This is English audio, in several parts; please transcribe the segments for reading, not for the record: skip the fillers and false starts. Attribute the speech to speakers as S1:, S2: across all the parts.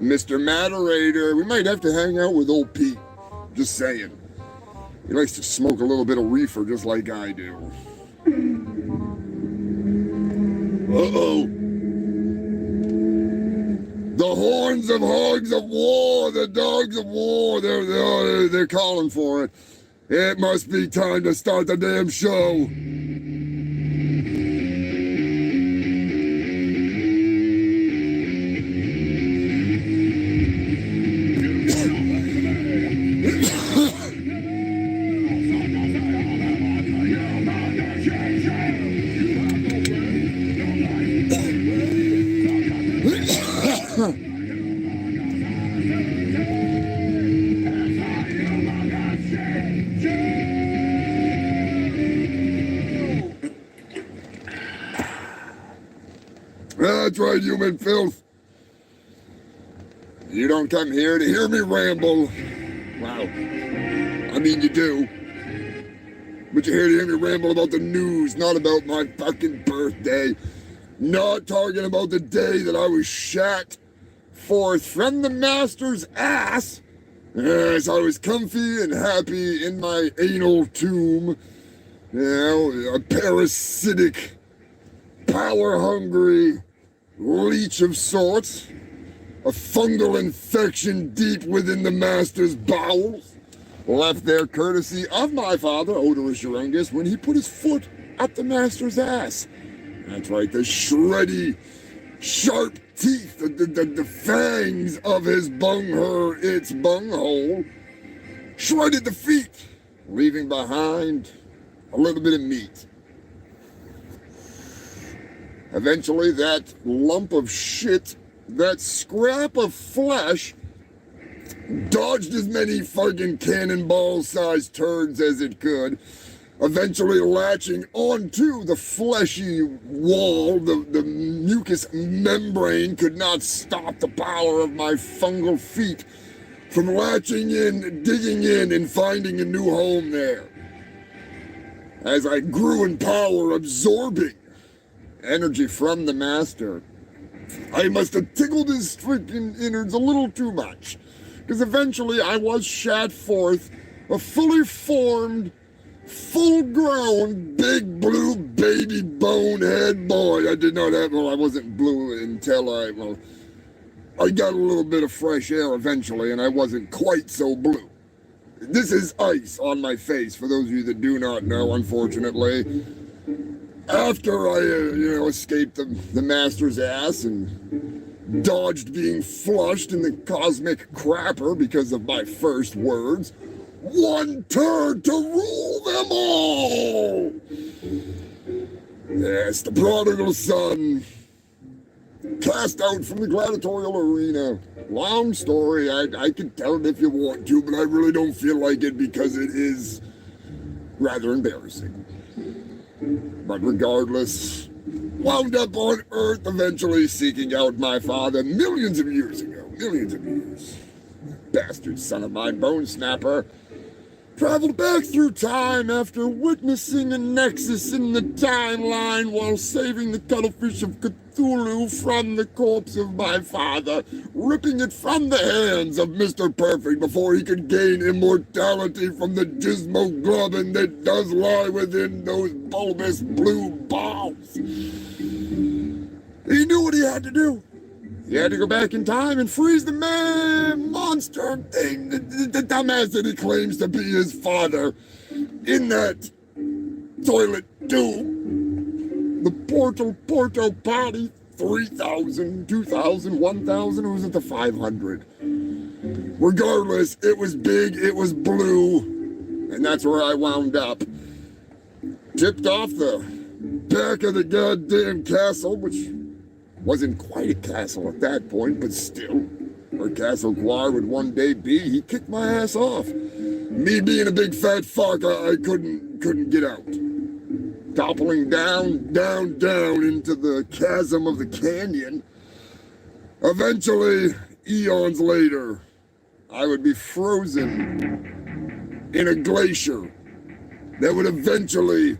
S1: Mr. Moderator, we might have to hang out with old Pete. Just saying. He likes to smoke a little bit of reefer just like I do. Uh-oh. The horns of hogs of war, the dogs of war, they're calling for it. It must be time to start the damn show. That's right, human filth. You don't come here to hear me ramble. Wow. I mean, you do. But you're here to hear me ramble about the news, not about my fucking birthday. Not talking about the day that I was shot forth from the master's ass as I was comfy and happy in my anal tomb. You know, a parasitic, power-hungry leech of sorts, a fungal infection deep within the master's bowels, left there courtesy of my father, Odorous Urungus, when he put his foot up the master's ass. That's right, the shreddy, sharp teeth, the fangs of his its bunghole, shredded the feet, leaving behind a little bit of meat. Eventually, that lump of shit, that scrap of flesh, dodged as many fucking cannonball-sized turds as it could, eventually latching onto the fleshy wall. The mucous membrane could not stop the power of my fungal feet from latching in, digging in, and finding a new home there. As I grew in power, absorbing energy from the master, I must have tickled his freaking innards a little too much, because eventually I was shot forth a fully formed, full-grown, big blue baby bonehead boy. I did not have, I wasn't blue until I got a little bit of fresh air eventually, and I wasn't quite so blue. This is ice on my face, for those of you that do not know, unfortunately. After I, escaped the master's ass and dodged being flushed in the cosmic crapper because of my first words, one turd to rule them all! Yes, the prodigal son, cast out from the gladiatorial arena. Long story, I could tell it if you want to, but I really don't feel like it because it is rather embarrassing. But regardless, wound up on Earth, eventually seeking out my father millions of years ago. Millions of years. Bastard son of mine, Bone Snapper, traveled back through time after witnessing a nexus in the timeline while saving the cuttlefish of Cthulhu from the corpse of my father, ripping it from the hands of Mr. Perfect before he could gain immortality from the gizmoglobin that does lie within those bulbous blue balls. He knew what he had to do. He had to go back in time and freeze the monster thing, the dumbass that he claims to be his father, in that toilet tube. The Porto Potty, 3,000, 2,000, 1,000, or was it the 500? Regardless, it was big, it was blue, and that's where I wound up. Tipped off the back of the goddamn castle, which wasn't quite a castle at that point, but still, where Castle Guar would one day be, he kicked my ass off. Me being a big fat fuck, I couldn't get out. Toppling down into the chasm of the canyon. Eventually, eons later, I would be frozen in a glacier that would eventually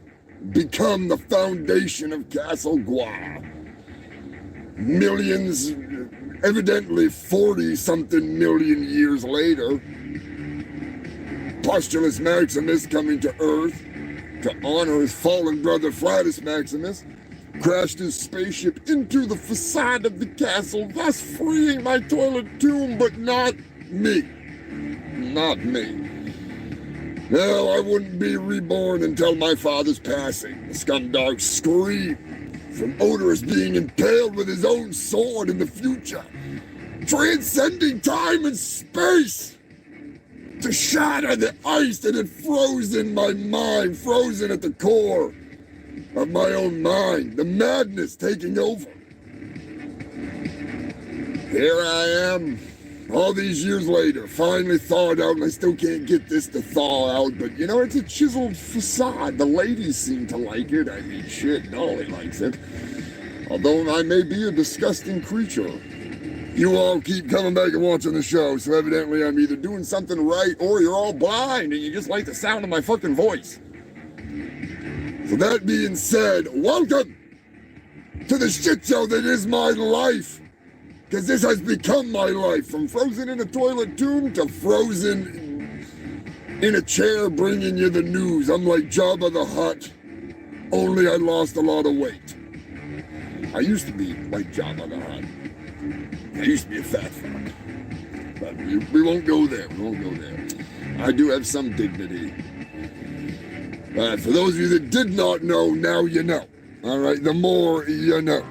S1: become the foundation of Castle Guar. Millions, Evidently 40-something million years later, Postulus Maximus coming to Earth to honor his fallen brother Flatus Maximus, crashed his spaceship into the facade of the castle, thus freeing my toilet tomb, but not me. Not me. No, I wouldn't be reborn until my father's passing. The scumdog screamed from Odorous being impaled with his own sword in the future, transcending time and space to shatter the ice that had frozen my mind, frozen at the core of my own mind, the madness taking over. Here I am, all these years later, finally thawed out, and I still can't get this to thaw out, but you know, it's a chiseled facade. The ladies seem to like it. I mean, shit, Dolly likes it. Although I may be a disgusting creature. You all keep coming back and watching the show, so evidently I'm either doing something right or you're all blind and you just like the sound of my fucking voice. So that being said, welcome to the shit show that is my life. Because this has become my life. From frozen in a toilet tomb to frozen in a chair bringing you the news. I'm like Jabba the Hutt, only I lost a lot of weight. I used to be like Jabba the Hutt. I used to be a fat fuck. But we won't go there. We won't go there. I do have some dignity. For those of you that did not know, now you know. All right, the more you know.